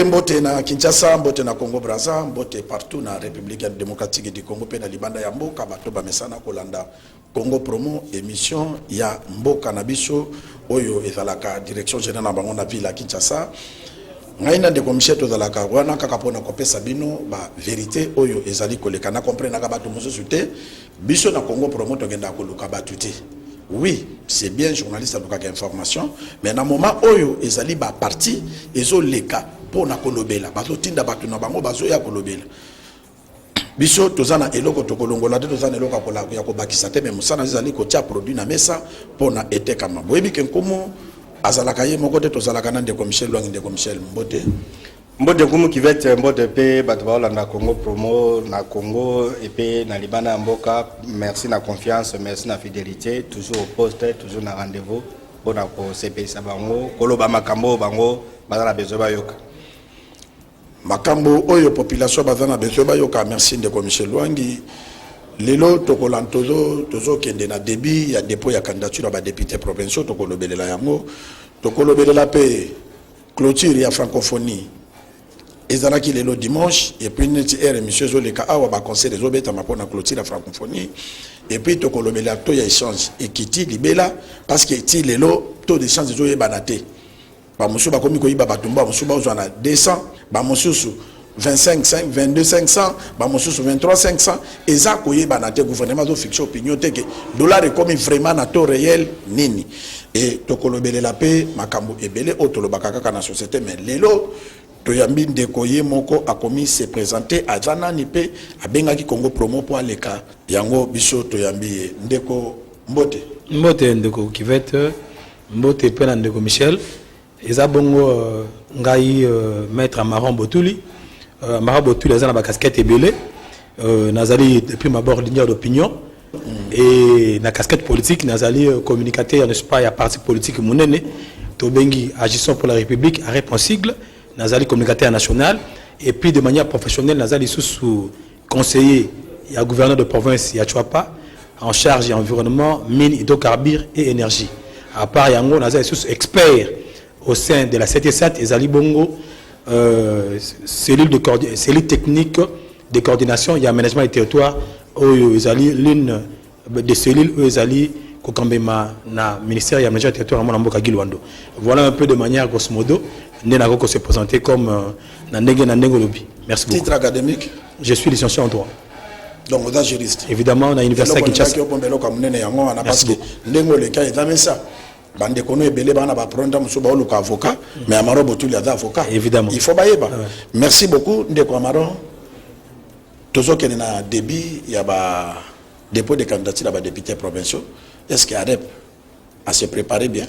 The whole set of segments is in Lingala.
mbote na Kinshasa, mbote na Congo Brazza, mbote partout na République démocratique du Congo pe na libanda ya mboka bato ba mesana kolanda Congo Promo émission ya mboka na biso oyo ezalaka direction générale na bango na ville ya Kinshasa. Ngaina de commission to zalaka wana kaka pona kopesa bino ba vérité oyo ezali koleka na comprendre ka bato mosusu te biso na Congo Promo to genda koluka bato te. Oui, c'est bien journaliste à l'occasion information, mais dans le moment où ils allaient ba parti, ils ont les cas pour na kolobela, bazo tinda batu na bango bazo ya kolobela. Biso tozana eloko tokolongola te tozana eloko kola ya kobakisa te mais musana zali ko tia produit na mesa pour na ete kama. Boyebi ke nkomo azalaka ye moko te tozalaka na ndeko Michel Lwangi ndeko Michel Mbote. Mbote kumu kivete mbote pe bato baolanda Congo Promo na Congo et pe na libana mboka. Merci na confiance, merci na fidélité, toujours au poste, toujours na rendez-vous pour na ko CPS bango koloba makambo bango bazala besoin bayoka. Makambo oyo population bazana besoin bayoka. Merci ndeko Michel Lwangi. Lelo tokolantozo tozo kende na débit ya dépôt ya candidature ba député provinciaux tokolobelela yango tokolobelela pe clôture ya francophonie. Ezalaki lelo dimanche et puis neti émission zoleka awa ba conseil des obeta mapona clôture la francophonie et puis tokolobela to ya échange ekiti libela parce que ti lelo taux d'échange zoye banate ba musu ba komi ko yiba batumba musu ba uzana 200 ba mususu 25 5 22 500 ba mususu 23 500 eza ko yiba banate gouvernement zo fixe opinion te que dollar est comme vraiment na taux réel nini et tokolobela pe makambo ebele otolobaka kaka na société mais lelo Toyambi ndeko ye moko a commis se présenter à Zanani pe abengaki Congo Promo pour aleka yango biso toyambi ndeko Mbote ndeko Kivete Mbote pe na ndeko Michel eza bongo ngai maître Maron Botuli Maron Botuli eza na ba casquette ebele nazali depuis ma bord ligne d'opinion et na casquette politique nazali communicateur n'est-ce pas ya parti politique monene tobengi agissons pour la République à répondre sigle Nazali communicateur national et puis de manière professionnelle Nazali sous conseiller et gouverneur de province ya Chouapa en charge de environnement, mines, hydrocarbures et énergie. À part yango Nazali sous expert au sein de la CTSAT et Zali Bongo cellule technique de coordination et aménagement du territoire où Zali l'une des cellules où Zali Kokambema na ministère de l'aménagement du territoire à Mboka Gilwando. Voilà un peu de manière grosso modo Nenako se présenter comme Nandenge Lobby. Merci beaucoup. Titre académique? Je suis licencié en droit. Donc vous êtes juriste? Évidemment, on a l'université Kinshasa. Parce que Ndengo le cas est ça. Bande kono ebele bana ba prendre muso ba oluka avocat mais Amaro Botuli a avocat. Évidemment. Il faut baïeba. Merci beaucoup ndeko Amaro. Tozo kene na débit ya ba dépôt de candidature à ba député provinciaux. Est-ce qu'il y a à se préparer bien?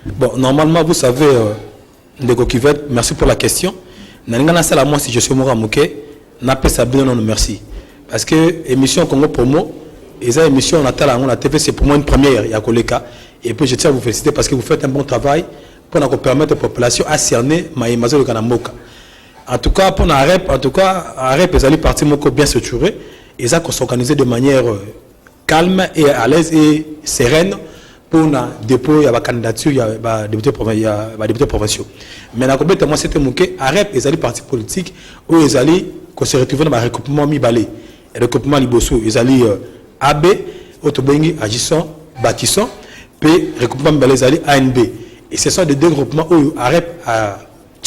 Bon, normalement vous savez Ndeko Kivete, merci pour la question. Nangana sala moi si je suis Mora Mouké, n'a pas sabine non merci. Parce que émission Congo Promo, et ça émission on a la TV c'est pour moi une première il y a Koleka et puis je tiens à vous féliciter parce que vous faites un bon travail pour nous permettre à la population à cerner ma image de Kanamoka. En tout cas pour la REP, ils allaient partir moko bien structuré et ça qu'on s'organiser de manière calme et à l'aise et sereine. Pour le dépôt, il y a la candidature, il y a les députés provinciaux. Mais moi, c'était mon cas, AREP, ils allaient partis politiques, où ils allaient se retrouver dans le recoupement Mi-Balé. Le recoupement Liboso, ils allaient AB, Otobengi, Agissant, Bâtissant, puis le recoupement Mi-Balé, ils allaient ANB. Et ce sont des deux groupements où AREP a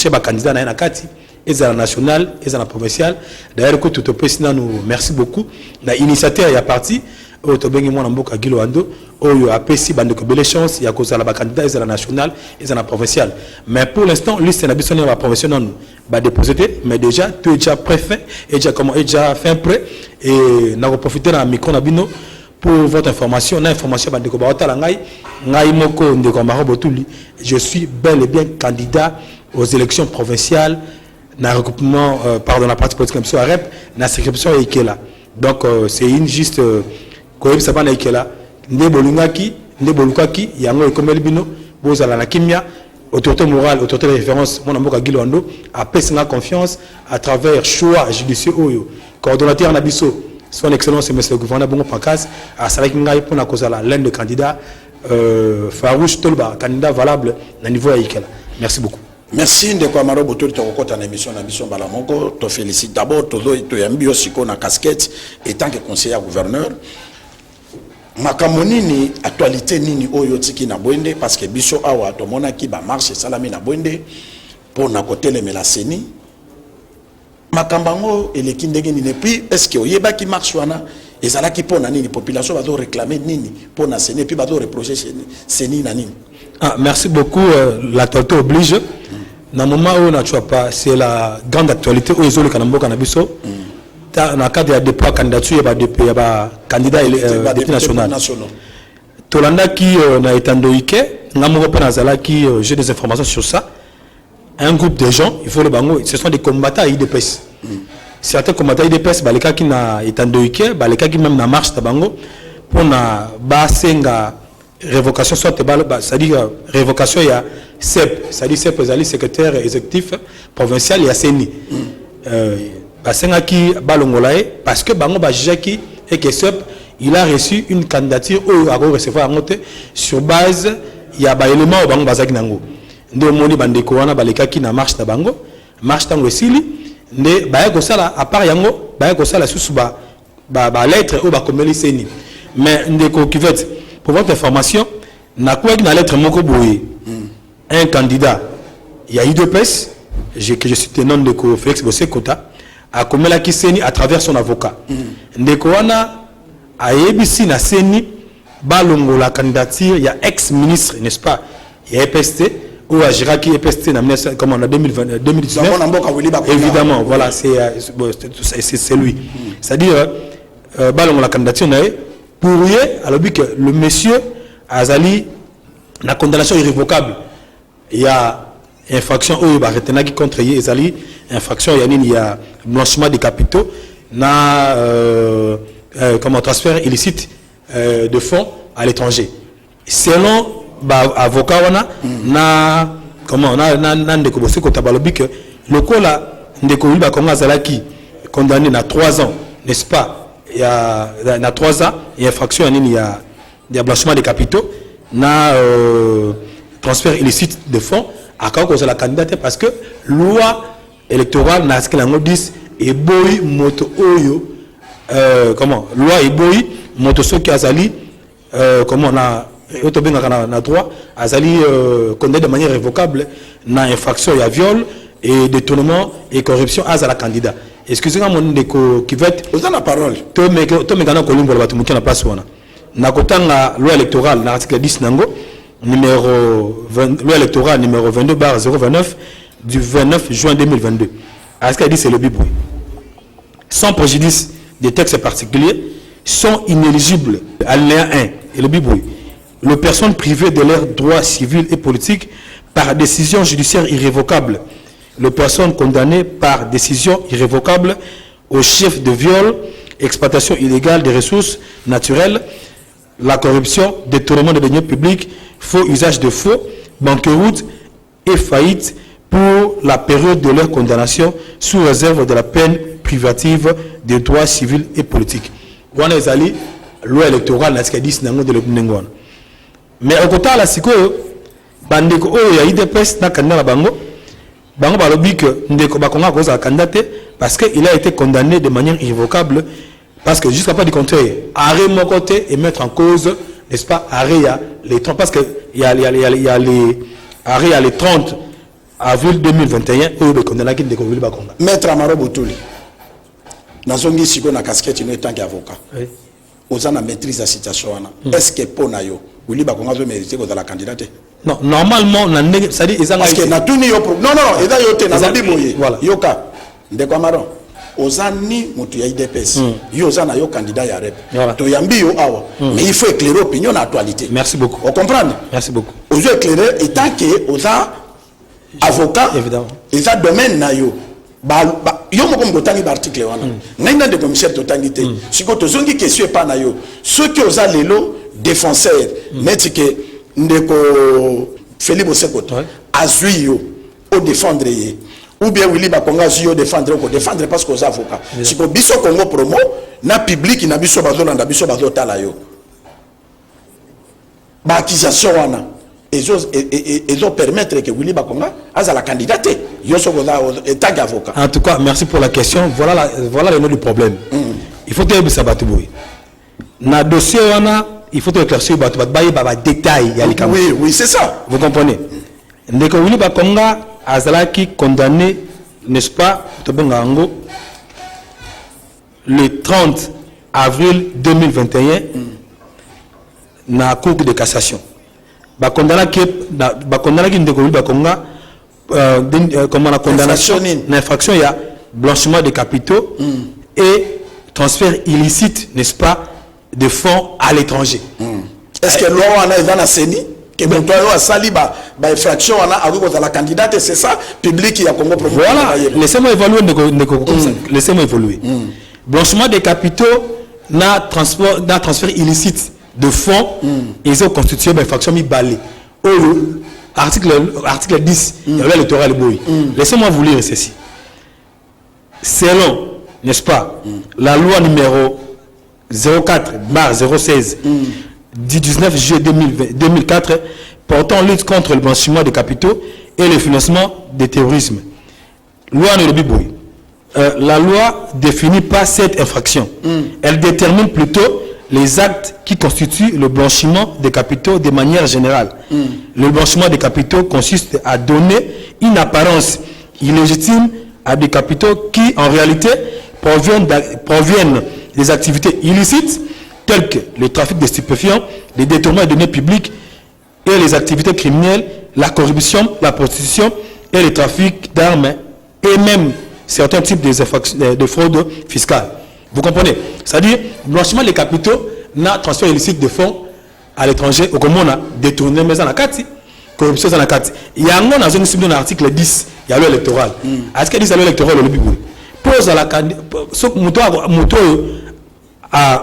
un candidat dans la Kati, et dans la nationale, et dans la provinciale. D'ailleurs, tout au plus, nous merci beaucoup. L'initiateur est parti. Otobengi mwana mboka Gilwando oyo apesi bande ko belle chance ya ko zala ba candidat ezala national ezala provincial mais pour l'instant liste na biso na ba provincial non ba déposer mais déjà tu es déjà préfet et déjà comment déjà fait prêt et na ko profiter na micro na bino pour votre information na information bande ko ba otala ngai moko ndeko Maron Botuli je suis bel et bien candidat aux élections provinciales na regroupement pardon la partie politique comme ça REP na circonscription Ikela donc c'est une juste Koyebi sabana ikela ndebolungaki ndebolukaki yango ekomeli bino bozala na kimia autorité morale autorité de référence mon mboka Gilwando a pesi na confiance à travers choix judiciaire oyo coordonnateur na biso son excellence monsieur le gouverneur Bongo Pancas a salaki ngai pour na kozala l'un des candidats farouche tolba candidat valable na niveau ya ikela. Merci beaucoup. Merci de quoi Maro Botoli tokota na émission na mission balamoko to félicite d'abord todo to yambi osiko na casquette et tant que conseiller gouverneur makamoni ni actualité nini oyo tiki na bwende parce que biso awa to mona ki ba marche salami na bwende pour na côté le melaseni makambango eleki ndenge nini puis est-ce que oyeba ki marche wana ezala ki pona nini population va do réclamer nini pona seni puis va do reprocher seni na nini. Ah, merci beaucoup l'actualité oblige. Dans le moment où on n'a pas, c'est la grande actualité où ils ont le Kanambo Kanabiso. Dans le cadre de dépôt candidature, il y a candidat député national. Tolanda qui n'a été endoïque, qui j'ai des informations sur ça. Un groupe de gens, il faut le bango, ce sont des combattants à IDPS. Certains combattants à IDPS, les cas qui n'a été endoïque, les cas qui même n'a marche bango pour na basenga révocation soit c'est-à-dire révocation il y a CEP, c'est-à-dire CEP est secrétaire exécutif provincial il y a CENI basenga qui balongolae parce que bango bajija qui et que CEP il a reçu une candidature ou à recevoir en note sur base il y a ba élément au bango bazaki nango nde moni bandeko wana baleka qui na marche na bango marche tango esili nde ba ko sala à part yango ba ko sala susu ba lettre ou ba komeli CENI mais ndeko qui veut pour votre information, na quoi que na lettre moko boye un candidat il y a IDPS que je cite nom de Félix Bossé Kota a komela ki seni à travers son avocat ndeko wana a yebisi na seni balongo la candidature il y a ex-ministre n'est-ce pas il y a EPST ou a Giraki EPST na comme on a 2019 évidemment voilà c'est lui c'est-à-dire balongo la candidature na pourriez alors que le monsieur Azali la condamnation irrévocable il y a infraction où il va retenir contre Azali infraction il y a blanchiment de capitaux na comme transfert illicite de fonds à l'étranger selon avocat wana na comment on a ndeko bossé ko tabalobi que le ko la ndeko liba comme Azalaki condamné à 3 ans n'est-ce pas il y a 3 ans, il y a infraction, il y a blanchiment de capitaux, transfert illicite de fonds, à cause de la candidature, parce que loi électorale n'a ce qu'elle 10 et boy moto oyo, comment, loi et boy moto soki azali, comment on a, na droit, azali condamné de manière révocable, na infraction, il y a viol et détournement et corruption à la candidat. Excusez-moi mon ndeko qui va être aux la parole to me gana ko limbo batu mukina place wana na kotanga loi électorale na article 10 nango numéro 20 loi électorale numéro 22/029 du 29 juin 2022 article 10 c'est le bibou sans préjudice des textes particuliers sont inéligibles alinéa 1 et le bibou les personnes privées de leurs droits civils et politiques par décision judiciaire irrévocable les personnes condamnées par décision irrévocable au chef de viol, exploitation illégale des ressources naturelles, la corruption, détournement de deniers publics, faux usage de faux, banqueroute et faillite pour la période de leur condamnation sous réserve de la peine privative des droits civils et politiques. Wana ezali loi électorale na skadis nango de l'Obnengwana. Mais au côté la siko bandeko oyo ya IDPS na kanala bango bango balobi que ndeko bakonga cause à candidater parce que il a été condamné de manière irrévocable parce que jusqu'à pas du contraire arrêt mon côté et mettre en cause n'est-ce pas arrêt les 30 parce que il y a les arrêt il y a les 30 avril 2021 où le condamné qui ndeko bakonga maître Amaro Botoli nazongi siko na casquette ino tant qu'avocat oui ozana maîtrise la situation wana est-ce que pona yo wili bakonga zo mériter ko la candidater. Non, normalement, ça dit, parce que natuni yo non, et là yo te nazali boye. Voilà. Yoka. Ndeko Amaron. Ozani mutu ya IDPS. Yo ozana yo candidat ya rep. Voilà. To yambi yo awa. Mais il faut éclairer opinion na actualité. Merci beaucoup. Vous comprenez? Merci beaucoup. Ozo éclairer et tant que oza avocat évidemment. Et ça domaine na yo. Yo mo comme gotangi article wana. Nanga de commissaire totangi te. Siko to zongi question pa na yo. Ceux qui oza lelo défenseur. Maître que ndeko Félix Bossé Kota azui yo au défendre ye ou bien Willy Bakonga azui yo défendre ko défendre parce que aux avocats si ko biso Congo promo na public na biso bazolanda biso bazotala yo ba accusation wana ils ont permettre que Willy Bakonga a la candidaté. En tout cas, merci pour la question. Voilà le nom du problème. Il faut que ça batte boui. Dans le dossier, il faut éclaircir les détails. Oui, c'est ça. Vous comprenez? Ndeko Willy Bakonga Azalaki condamné, n'est-ce pas, le 30 avril 2021 dans la Cour de cassation. Bakondana qui Ndeko Willy Bakonga comme la condamnation l'infraction il y a blanchiment de capitaux et transfert illicite, n'est-ce pas, de fonds à l'étranger. Est-ce que loi on a dans la CENI que Montoya a sali infraction on a la candidate, c'est ça public qui a Congo Provo. Voilà, laissez-moi évaluer laissez-moi évoluer. Blanchiment de capitaux na transfert illicite de fonds ils ont constitué infraction mi balé. Article 10, il y avait l'électoral boy. Laissez-moi vous lire ceci. Selon, n'est-ce pas, la loi numéro 04/016 du 19 juillet 2004 portant lutte contre le blanchiment des capitaux et le financement du terrorisme. Loi Nairobi Boy. La loi ne définit pas cette infraction. Elle détermine plutôt les actes qui constituent le blanchiment des capitaux de manière générale. Le blanchiment des capitaux consiste à donner une apparence illégitime à des capitaux qui, en réalité, proviennent des activités illicites telles que le trafic de stupéfiants, les détournements de données publiques et les activités criminelles, la corruption, la prostitution et le trafic d'armes et même certains types de fraude fiscale. Vous comprenez? C'est-à-dire, blanchiment des capitaux, n'a transfert illicite de fonds à l'étranger, au comment on a détourné, mais dans la carte, corruption dans la carte. Il y a un dans un article 10, il y a le électoral. Est-ce qu'il dit à l'électoral au Lobby? Pose à la candidate,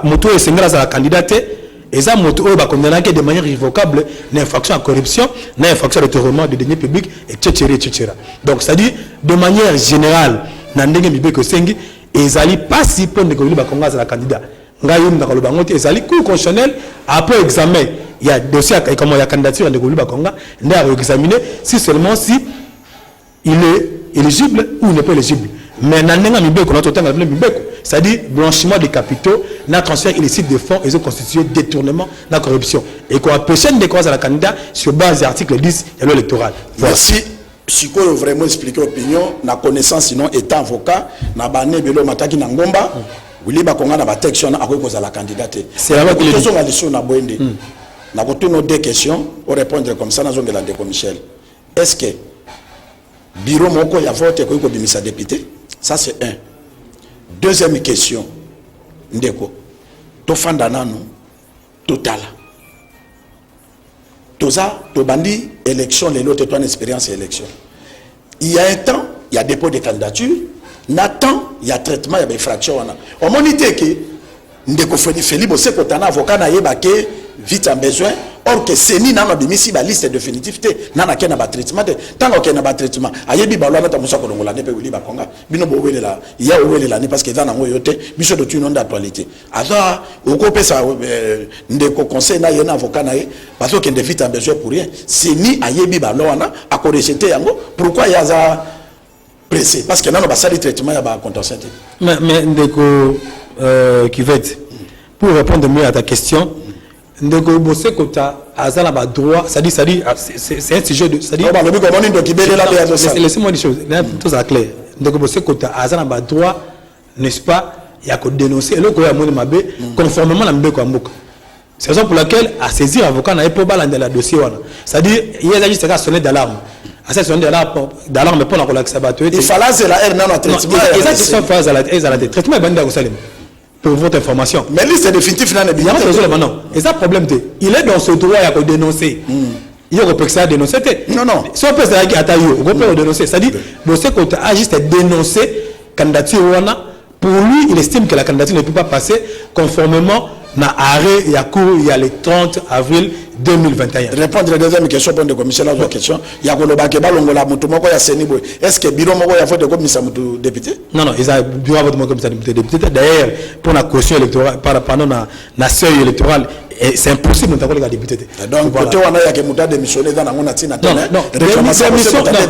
moto et singles à la candidate, et ça, moto va condamner de manière irrévocable l'infraction à corruption, l'infraction à détournement de deniers publics, etc. Donc, c'est-à-dire, de manière générale, Nandenge Mibeko Sengi, et ils n'allaient pas si peu de Willy Bakonga à la candidate. Ils allaient cours constitutionnel, après examen, il y a dossier, comment il y a candidature de Willy Bakonga, il a examiné si seulement si il est éligible ou il n'est pas éligible. Mais Nandenge Mibeko, notre temps, c'est-à-dire blanchiment des capitaux, n'a transfert illicite de fonds, ils ont constitué détournement, la corruption. Et qu'on a péché de croire à la candidate sur base de l'article 10 de l'électoral. Merci. Si vous voulez vraiment expliquer l'opinion, na connaissance sinon étant avocat, na bané belo mataki na ngomba, Willy Bakonga na batection à cause de la candidate. C'est là que les gens ont dit na boende. Na koto nos deux questions, pour répondre comme ça na zone de la déco Michel. Est-ce que bureau moko ya vote ko bimisa député? Ça c'est un. Deuxième question. Ndeko. To fanda nanu total. Toza, Tobandi, élection, les autres, une expérience et élection. Il y a un temps, il y a dépôt de candidature. Nathan, il y a traitement, il y a des fractions. On m'a dit que Ndeko Felipe, c'est que tu as un avocat qui vite en besoin. Or que c'est ni dans la liste définitive, nana qui a un traitement. Tant qu'il y a un traitement, il y a des balles à Moussa Kolongola, ne peut pas Willy Bakonga. Bino Bowele là, il y a Owele là, parce que dans la moyote, biso de tout nom d'actualité. Alors, au copé ça, Ndeko conseil na un avocat na parce qu'il y a vite en besoin pour rien. C'est ni à Yebi Balona, à corriger yango. Pourquoi il y a ça pressé? Parce que non, on ça le traitement, il y a pas contentieux. Mais Ndeko qui va être, pour répondre mieux à ta question. Ndeko Bosse Kota Azala ba droit, c'est un sujet de laissez-moi des choses, tout ça clair. Ndeko Bosse Kota Azala ba droit, n'est-ce pas, il y a que dénoncer le ko ya moni mabe conformément à mbeko amboka. C'est raison pour laquelle à saisir avocat na pas balanda la dossier wana. C'est-à-dire il y a juste à sonner d'alarme. À cette sonner d'alarme pour la relaxer bateau. Il fallait c'est la R dans traitement. Exactement phase à la traitement est bandé au Salem. Pour votre information. Mais lui, c'est définitif. Et ça, problème, il est dans ce droit à dénoncer. Il peut que ça dénoncer. Non, non. Si on peut se dénoncer, c'est-à-dire, c'est qu'on a juste dénoncé la candidature. Pour lui, il estime que la candidature ne peut pas passer conformément à l'arrêt il y a le 30 avril 2021. Répondre à la deuxième question pour le commissaire à la question. Il y a est-ce que le bureau a fait de commissaire député? Non, non, il a bureau de commissaire député. D'ailleurs, pour la caution électorale, pendant la seuil électorale, c'est impossible de les députés. Donc, côté où on a que Mouta démissionné dans la Monatina. Non,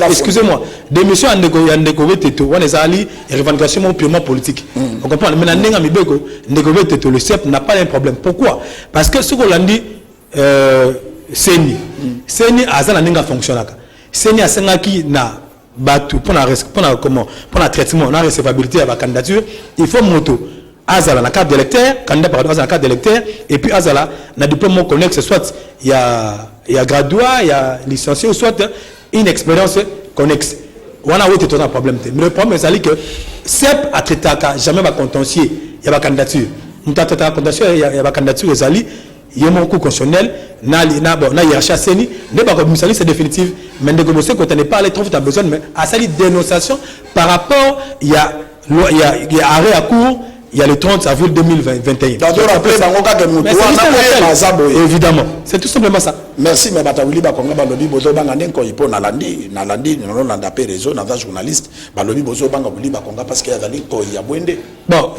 excusez-moi. Démission en Ndeko Teto, on est allé revendication purement politique. On comprend. Mais dans Ndeko Teto, le CEP n'a pas un problème. Pourquoi? Parce que ce qu'on a dit, Seni a ça n'a fonctionné. Seni a qui na batu pour la traitement, la recevabilité à la candidature, il faut moto. Azala la carte d'électeur, candidat par la carte d'électeur, et puis Azala na diplôme connexe, soit il y a graduat, il y a licencié, ou soit une expérience connexe. On a un problème. Mais le problème c'est que CEP a traité jamais va contentieux, il y a la candidature. Il y a la candidature, il y a mon cours constitutionnel, na hiérarchie Seni, c'est définitif, mais négocier quand on n'est pas allé trop vite à besoin, mais à sa dénonciation par rapport, il y a arrêt à cours. Il y a le 30 avril 2021. Évidemment, c'est tout simplement ça. Merci, mais Bataouli Bakonga Balobi Bozo Banga Nenko Ipo Nalandi, non landa pe réseau, nanda journaliste, Balobi Bozo Banga Boli Bakonga parce qu'il y a Dali Ko Yabwende. Bon,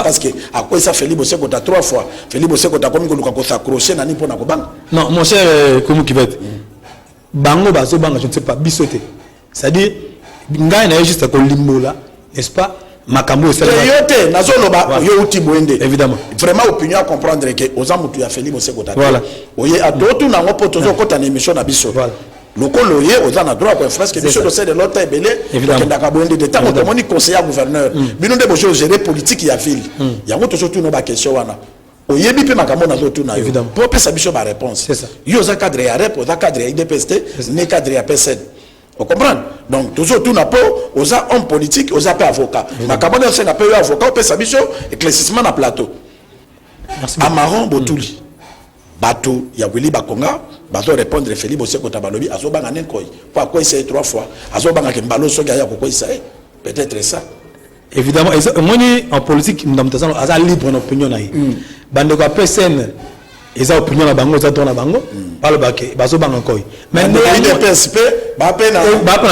parce que à quoi ça Felipe Boseko ta 3 fois. Felipe Boseko ta comme Goluka s'accrocher nani pour Nakobang. Non, mon cher Koumou Kivet. Bango Bazo Banga, je ne sais pas, bisoté. C'est-à-dire, Nga n'a juste un limbo là, n'est-ce pas? Makambo c'est évidemment vraiment opinion à comprendre que aux amutu ya Felipe Boseko ta voilà oye a d'autres na ngopo tozo kota na émission na biso voilà lokolo ye aux na droit pour frère que biso de de l'autre belé que ndaka boende de temps to moni conseiller gouverneur bino de bojo gérer politique ya ville ya ngoto surtout no ba question wana oye bi pe makambo na zo tuna évidemment pour pesa biso ba réponse c'est ça yo za cadre ya rep za cadre ya IDPST ne cadre ya PSN. Vous comprenez? Donc, toujours tout n'a pas, aux hommes politiques, aux avocats. Ma cabane, c'est n'a pas eu avocat, on peut s'habituer, éclaircissement dans plateau. Amaron Botouli. Bateau, il y a Willy Bakonga, Bateau répondre Felipe Boseko Tabalobi, Azobanga Nenkoy. Pourquoi il s'est 3 fois? Azobanga Kembalo Sogaya, pourquoi il s'est? Peut-être ça. Évidemment, moi, en politique, nous avons libre d'opinion. Bande de PSN. Ils ont opinion na bango za tona bango par le baquet bazo bango koy mais IDPS ba pena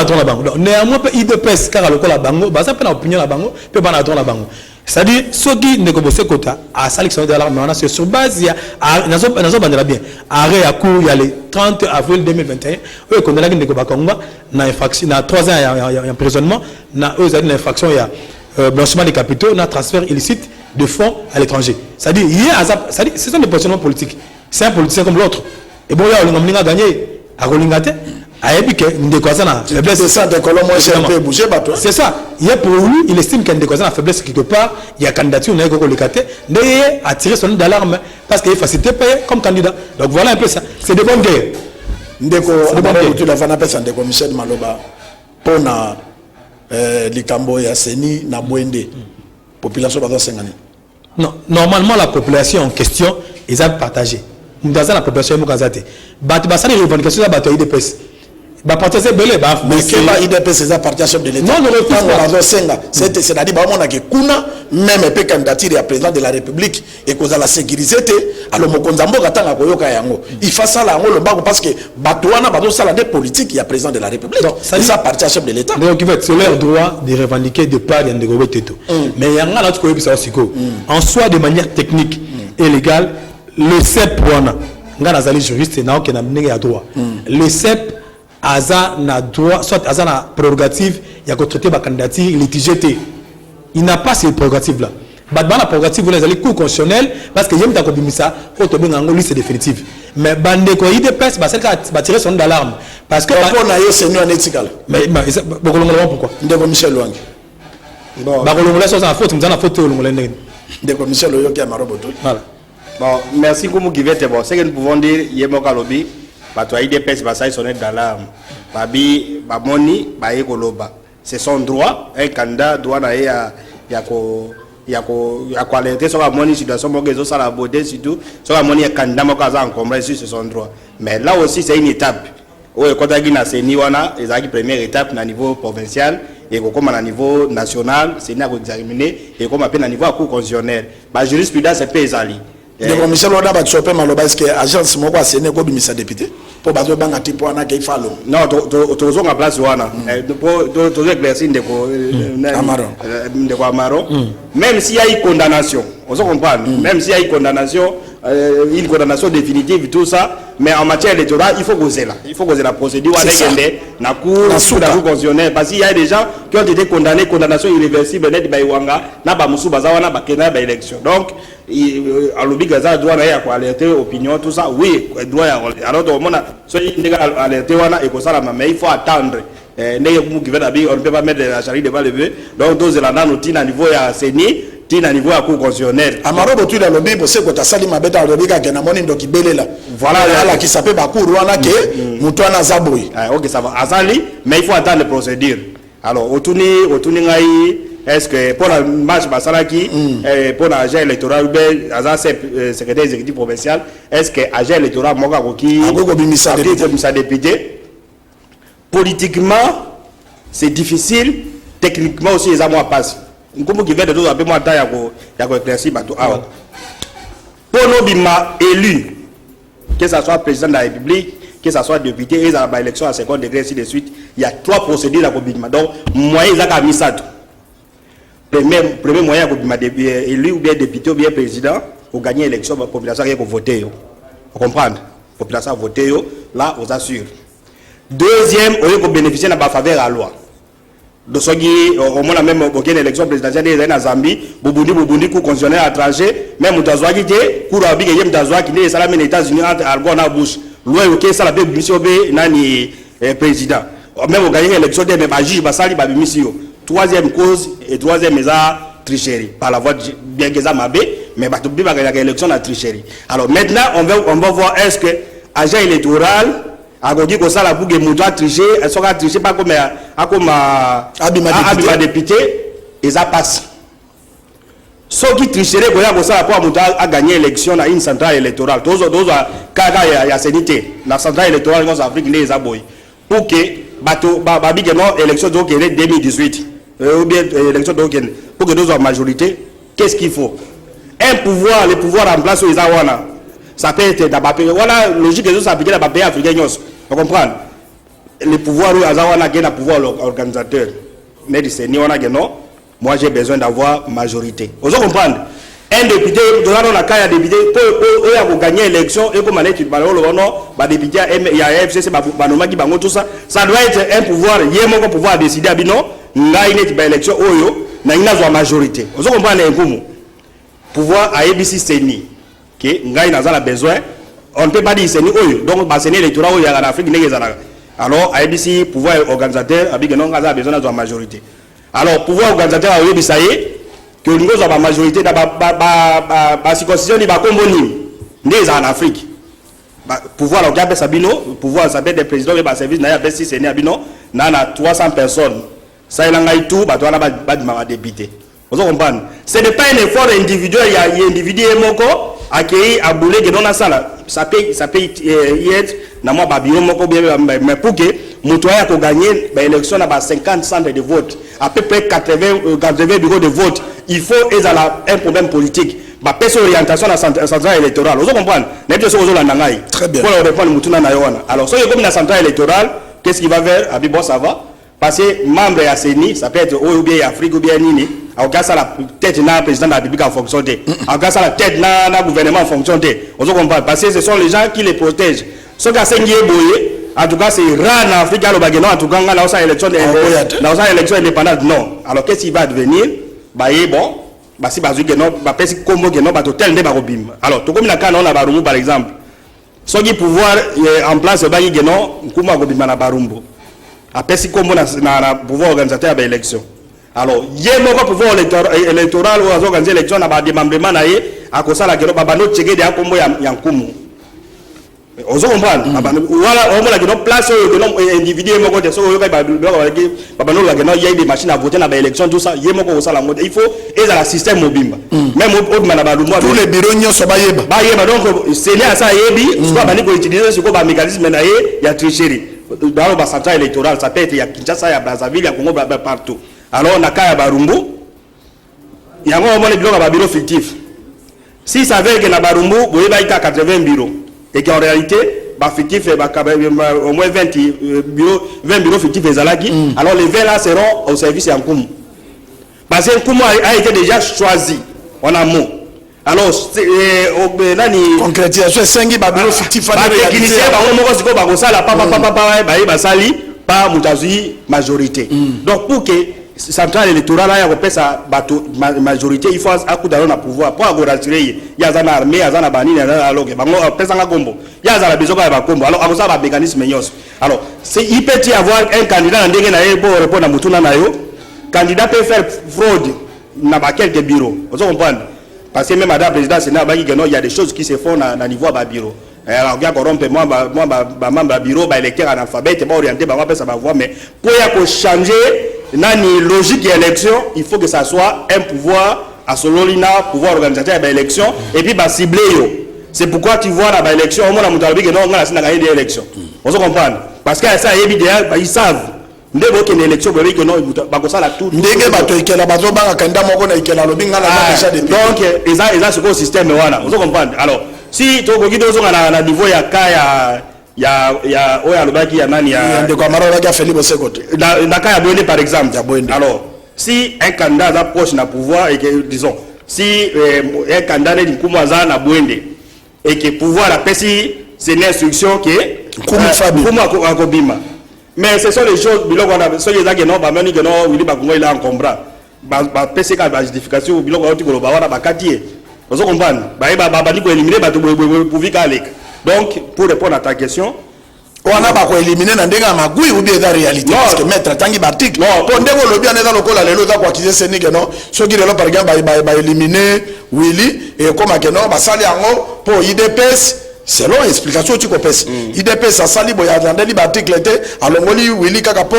tona bango néanmoins IDPS car le la bango baza pena opinion na bango pe bana tona bango c'est-à-dire ceux qui ne connaissent pas à sélection de l'alarme on a sur base il y a nazo bandela bien arrêt à court il y a le 30 avril 2021 eux qu'on a la Ndeko Bakonga na infraction na 3 ans il emprisonnement na eux ont une infraction il y a blanchiment des capitaux na transfert illicite de fonds à l'étranger. C'est-à-dire, ce sont des positionnements politiques. C'est un politicien comme l'autre. Et bon, il a gagné à Rolingate. C'est ça. Il pour lui, il estime qu'il y a une faiblesse quelque part. Il y a candidature, il y a un attirer son d'alarme parce qu'il est facilité comme candidat. Donc voilà un peu ça. C'est de bonnes guerres. Ndeko, tu l'as fait Ndeko Michel Maloba pour Likambo ya Seni na Bwende. Population va 5 années. Non, normalement la population en question ils ont partagé. Dans la population mukazate. Batibasa les revendications à bataille de pes. Ba partager belé ba mais que ba IDPS c'est la participation de l'État. Non, ne refuse pas. C'est-à-dire ba mona ke kuna même pe candidature à président de la République et cause à la sécurité alors mokonzambo katanga koyoka yango. Il fait ça là ngo parce que batouana bazo sala des politiques il y a président de la République. C'est ça participation de l'État. Donc c'est leur droit de revendiquer de part de Ndeko Teto. Mais yanga là tu koyebi ça aussi ko. En soi de manière technique et légale le CEP wana ngana zali juriste na okena mnenge ya droit. Le CEP Aza n'a droit, soit Aza n'a prérogative, il y a qu'à traiter ma candidature litigée. Il n'a pas ces prérogatives-là. La prérogative, vous les allez cours constitutionnel, parce que il y a un compromis, c'est définitif. Mais Bandeko IDPS, c'est va tirer son d'alarme. Parce que. On a eu seigneur en éthical. Mais pourquoi? Ndeko Michel Luangi. Bon, c'est la faute, la faute. Ndeko Michel Luangi a maroboto. Voilà. Bon, merci Koumou Kivete. Bon, c'est que nous pouvons dire, Yemoka Lobby. IDPS va sonner d'alarme. Babi, Bamoni, Baye Koloba. C'est son droit. Un candidat doit aller à alerter sur la monnaie situation pour ça la beauté surtout sur la monnaie candidat en combat c'est son droit. Mais là aussi c'est une étape. Oui, quand on a Seni wana, ils ont première étape à niveau provincial et comme à niveau national, c'est une examiné et comme à niveau cour constitutionnel. La jurisprudence c'est pas ezali. Le commissaire Loda va choper Maloba est-ce que agence moko a séné ko bimisa député pour bazo banga tipo wana ke falo. Non, tozo en place wana. Pour tozo éclaircir Ndeko Amaro. Même s'il y a une condamnation, on se comprend. Même s'il y a une condamnation, une condamnation définitive, tout ça. Mais en matière électorale, il faut causer là. Il faut causer la procédure. La cour constitutionnelle. Parce qu'il y a des gens qui ont été condamnés, condamnation irréversible, net Baïwanga, n'a pas Moussou Bazawa, n'a pas Kena, élection. Donc, à l'obligatoire, doit alerter opinion, tout ça. Oui, doit alors, on a alerté, mais il faut attendre. On ne peut pas mettre la charrue devant le bœuf. Donc, tous les gens à niveau à CENI, à niveau à cour constitutionnelle. Amaro, tu as lobby pour ce que tu as sali ma bête à lobby à Genamoni, donc il là. Voilà, là qui s'appelle Bakou, Rwanda, qui est Moutouana Zaboui. Ok, ça va. Azali, mais il faut attendre les procédures. Alors, au Touni, est-ce que pour la marche Basalaki, pour l'agent électoral, ou bien secrétaire exécutif provincial, est-ce que l'agent électoral, Moga Koki, a député? Politiquement, c'est difficile. Techniquement aussi, les amours passent. Comme qui vient de tout un peu moins de temps, il y a éclairci. Pour nos bima élus, que ce soit président de la République, que ce soit député, et à l'élection à 50 degrés, ainsi de suite, il y a 3 procédures à Bima. Donc, moyen, ils ont mis ça. Premier moyen, élu ou bien député ou bien président, pour gagner l'élection, la population qui a voté. Vous comprenez? La population a voté, là, on assure. Deuxième, on a bénéficié de la faveur à la loi. Donc, au moins, même aucune élection présidentielle en Zambie, Boubouni, coup constitutionnel à l'étranger, même Moutazoua qui était, Kourabi, qui est Moutazoua qui est les États-Unis, Algona Bush, loi, ok, ça la paix, mission B, nani, président. Même au gagné l'élection, même à juge, Bassali, Babimisio. Troisième cause, et troisième, mais ça, tricherie. Par la voie, bien que ça m'a bé, mais Batoubi va gagner l'élection, la tricherie. Alors maintenant, on va voir, est-ce que, agent électoral, a dit que ça la bouge mouja tricher, elle sera tricher pas comme Abima député et ça passe. Ceux qui tricheraient que ça pour mouja a gagné l'élection dans une centrale électorale. Tous il y a sénité la centrale électorale en Afrique les aboy. Pour que bateau babi que non élection donc 2018 ou bien élection donc pour que nous en majorité, qu'est-ce qu'il faut? Un pouvoir, le pouvoir en place aux Awana. Ça peut être dans le voilà, logique que ça s'applique dans le pays africain. Vous comprenez? Le pouvoir, le pouvoir organisateur. Mais moi j'ai besoin d'avoir majorité. Vous comprenez? Un député, dans la cas, député, pour gagner l'élection, et comme on est député, il y a FCC, tout ça, ça doit être un pouvoir, il y a un pouvoir décider, non, il y a une élection, il y a une majorité. Vous comprenez? Pouvoir à ABC CENI. Que ngai n'a besoin, on ne peut pas dire c'est ni oyo donc c'est l'électorat où il y a en Afrique alors ABC pouvoir organisateur avec non a besoin de la majorité. Alors pouvoir organisateur a oyebi ça que nous avons la majorité dans la circonscription de Bakomboni n'est en Afrique. Pouvoir organiser Sabino, pouvoir savoir des présidents de service n'a pas si c'est ni abino n'a 300 personnes. Ça il a tout bah toi là bas député. Vous comprenez? Ce n'est pas un effort individuel, il y a un individu moko accueilli à bouler que non à ça là. Ça peut y être dans moi babio moko bien mais pour que Moutouaya a gagné l'élection à 50 centres de vote, à peu près 80 bureaux de vote, il faut un problème politique. Bah personne orientation à la centrale électorale. Vous comprenez? Très bien. Pour répondre Moutuna Nayoana. Alors si comme la centrale électorale, qu'est-ce qu'il va faire? Abibo ça va. Parce que membre à CENI, ça peut être ou bien Afrique ou bien Nini, en cas ça la tête d'un président de la République en fonction de, en cas ça la tête d'un gouvernement en fonction de. On se comprend parce que ce sont les gens qui les protègent. Ce qui a saigné boyé, en tout cas c'est rare en Afrique, en tout cas dans sa élection indépendante, non. Alors qu'est-ce qui va devenir? Bah bon, bah si bazu que non, bah si combo que non, bah tel ne barobim. Alors tout comme la canon à Barumbu par exemple, ceux qui pouvoir en place bah y que non, comment barobim na Barumbu. Après, si comme on a pouvoir organisateur de l'élection. Alors, il y a un pouvoir électoral ou organiser l'élection à des membres à cause de la guerre, à notre tchégué de la combo Yankumu. Vous comprenez? Voilà, on a une place où les individus il y a des machines à voter dans l'élection, tout ça. Il faut aider le système mobile. Même tous les bureaux sont baillés. Donc, c'est là ça, il faut utiliser ce mécanisme, il y a tricherie. Dans la centrale électorale, ça peut être il y a Kinshasa, il y a Brazzaville, il y a Congo, partout. Alors on a Kaya Barumbu, il y a un bureau fictif. Si ça veut que na Barumbu, vous avez 80 bureaux. Et qu'en réalité, fictif, au moins 20 bureaux fictifs alors les 20 là seront au service en Koumou. Parce que Koumou a été déjà choisi en amont. Alors concrétisation sengi ba bureau fictif ba technicien ba moko siko ba ko sala papa ba sali pas mutazi majorité. Donc pour que centrale électorale ya kopesa bato majorité il faut akuda na pouvoir pour rassurer il y a une armée ya na banini alors que bango pesa nga kombo ya za la besoin ba kombo alors akosa ba mécanisme nyos. Alors c'est il peut y avoir un candidat ndenge na pour répondre à mutuna na yo candidat peut faire fraude na ba quelques bureaux vous comprenez parce que même madame président sénat ba il y a des choses qui se font na niveau ba bureau. Alors il y a corrompre moi membre bureau ba électeur analphabète ba orienté ba pesa ba voix mais pour y a changer nani logique d'élection, il faut que ça soit un pouvoir à Sololina, pouvoir organisateur de l'élection et puis bah cibler yo. C'est pourquoi tu vois la élection au moins la mutalabi que non on a gagné des élections. On se comprend parce que ça est évident ils savent ndebo que l'élection ba que non ba ko ça la tout ndenge bato ikela bazo banga kanda moko na ikela lobi ngala déjà depuis donc ils ce système voilà on se comprend. Alors si to ko kido zo na niveau ya kaya ya oya lobaki ya nani ya ndeko amarora ka Felipe Sekoto na kaya Bwende par exemple. Alors si un candidat approche na pouvoir et que disons si un candidat dit kumaza na Bwende et que pouvoir la pesi c'est une instruction que kuma akobima mais ce sont les choses biloko na so yeza que non ba meni que non Willy Bakongo il a encombrant ba pesi ka ba justification biloko oti ko ba wana ba katie vous comprenez ba ni ko éliminer ba to pour vika alek. Donc, pour répondre à ta question, on a pas éliminé dans des magouilles ou bien dans la réalité. Parce que maître Tanguy Bartik, pour dévoiler le bien dans le col à l'élo, quoi qu'ils aient séné que non, ceux qui l'ont par exemple éliminer Willy et comme à que non, bah ça les en pour IDPS. Selon l'explication tu comprends. IDP ça sali boya dans des articles était alors Willy Kakapo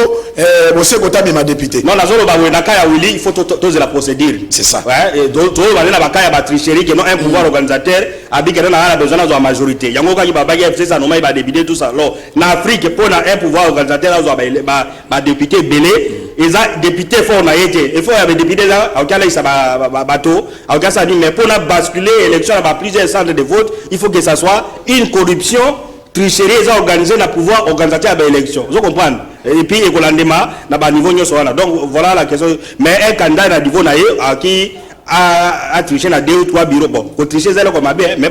bossé kota ma député. Non la zone ba wena kaya Willy il faut toser la procédure. C'est ça. Ouais et donc ba na ba kaya ba tricherie que non un pouvoir organisateur abi que na besoin de la majorité. Yango ka ba ba ça non ba député tout ça. Alors en Afrique pour un pouvoir organisateur ba député belé et ça député fort na été. Il faut y avoir député là au cas là ça ba bateau au cas ça dit mais pour la basculer élection ba plusieurs centres de vote, il faut que ça soit une corruption, tricherie, ils ont organisé le pouvoir organisateur de l'élection. Vous comprenez? Et puis, il y a niveau donc, voilà la question. Mais un candidat à niveau qui a triché dans 2 ou 3 bureaux. Bon, pour tricher, mais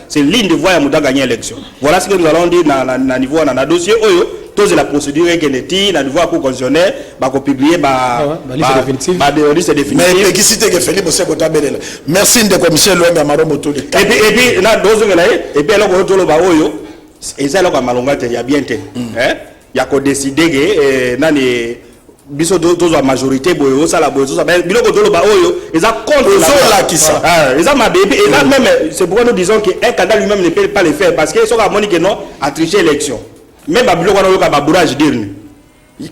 c'est ligne de voie à gagner l'élection. Voilà ce que nous allons dire dans le niveau dans le dossier. Tous la procédure qui est dans le niveau constitutionnel, pour publier la liste définitive. Mais qui cite que Felipe Sekota Belela. Merci de commissaire Luenga Maromo Toli. Et puis là et puis alors on va oyo et ça là comme malonga il y a bien té hein il y a qu'on décider que nani biso tous la majorité boyo ça la boyo ça mais biloko tolo ba oyo ils a contre la qui ça ils a ma bébé et là même c'est pourquoi nous disons que un candidat lui-même ne peut pas le faire parce que so ka moni que non a triché l'élection même ba biloko na yo ka ba bourrage dirne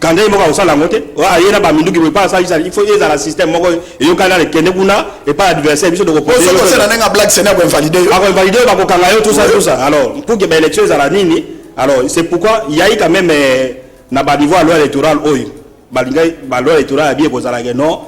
quand il moko osala ngote wa yena ba minduki be pas ça il faut y a système moko yo kana le kende kuna et pas adversaire biso de reposer c'est la nenga black sénat pour invalider ba ko kanga yo tout ça alors pour que ba élection za la nini alors c'est pourquoi il y a quand même na ba niveau loi électorale oyo ba loi électorale bien ko zala que non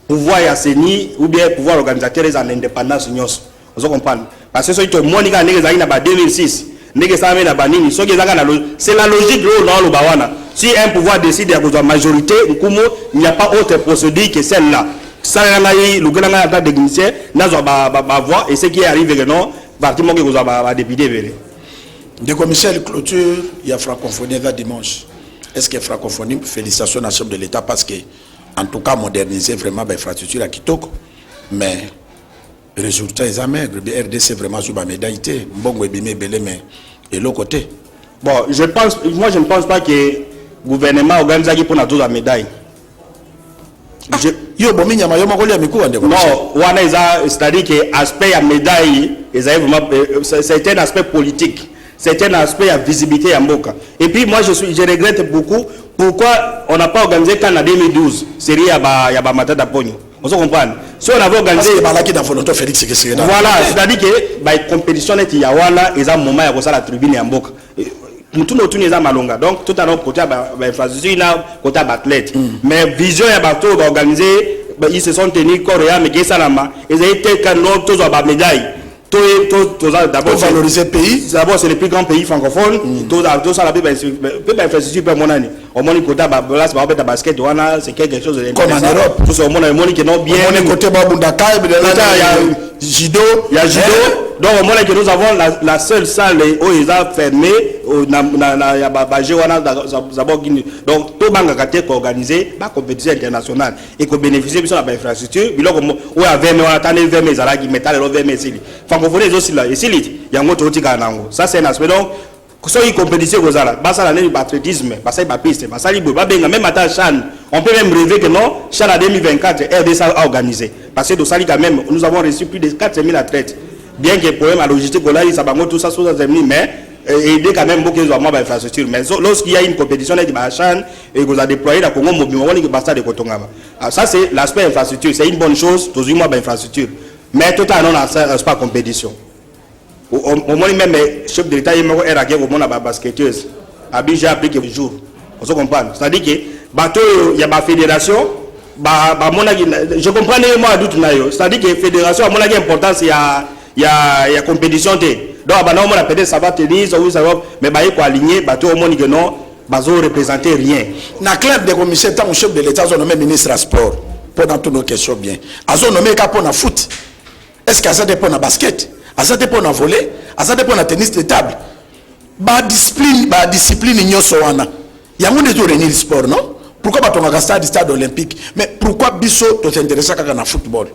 pouvoir ya seni ou bien pouvoir organisateur en indépendance nyos vous comprenez parce que so to monika nenge za ina ba 2006 nenge sa na banini so ke zaka na c'est la logique là dans le bawana. Si un pouvoir décide à cause de la majorité, il n'y a pas autre procédure que celle-là. Ça, le gouvernement de technicien n'a pas voix et ce qui arrive, non, parti mon que vous avez député. De commissaire clôture, il y a francophonie là dimanche. Est-ce que francophonie, félicitations à la chef de l'État parce que, en tout cas, moderniser vraiment l'infrastructure à Kitoko. Mais, le résultat est maigre. Le RDC vraiment sur la médaille. Bon, mais et l'autre côté. Bon, moi je ne pense pas que le gouvernement organise pour la médaille. Non, c'est-à-dire que l'aspect de la médaille, c'est un aspect politique, c'est un aspect de visibilité à Mboka. Et puis moi je regrette beaucoup pourquoi on n'a pas organisé quand en 2012, série à Bamata d'Apogno. On se comprend. Si on avait organisé. Voilà, c'est-à-dire que la compétition est Yawala et un moment où la tribune est en Mboka. Tout le monde est malonga. Donc, tout à l'heure, côté infrastructure, côté athlète. Mais vision et bateau organisé, ils se sont tenus Coréa, mais Gessalama. Ils ont été canon, tous à médaille. D'abord, valoriser le pays. D'abord, c'est le plus grand pays francophone. Tout ça, la infrastructure, mon année. au moins côté place ba beta basket wana c'est quelque chose de comme en Europe tout ça au moins que non bien on côté babundaka il y a judo donc au moins que nous avons la seule salle où ils ont fermé na ya baje wana donc tout banga kate ko organiser ba compétition internationale et ko bénéficier de la infrastructure biloko où avait mais on attendait vers mes alaki métal et vers mes sili francophonie aussi là et sili yango to tika nango ça c'est un aspect donc so y compétition gozala basa la l'athlétisme basa ba piste basa libre ba benga même à Chan on peut même rêver que non Chan à 2024 RDC a organisé parce que Dosali quand même nous avons reçu plus de 4000 athlètes bien que problème à logistique là ça bango tout ça sous mais aider quand même beaucoup de ma infrastructure mais lorsqu'il y a une compétition là qui va Chan et vous a déployé la Congo mobile on que basta de Kotongaba ça c'est l'aspect infrastructure c'est une bonne chose toujours moi infrastructure mais tout à non c'est pas compétition au moins même chef de l'État il m'a éragé au monde à basketteuse Abidjan a pris quelques jours on se comprend c'est-à-dire que bateau il y a ma fédération je comprends moi doute nayo c'est-à-dire que fédération à mon avis importance il y a compétition donc on a peut-être ça va tenir ça va mais bah il faut aligner bateau au monde que non bazo représenter rien na club de commissaire tant chef de l'État ont nommé ministre à sport pour dans toutes nos questions bien azo nommé cap pour na foot est-ce que ça dépend na basket ça dépend na volley ça dépend na tennis de table ba discipline nyoso wana yango ndezo réunir sport non pourquoi ba tonga stade olympique mais pourquoi biso to s'intéresser kaka na football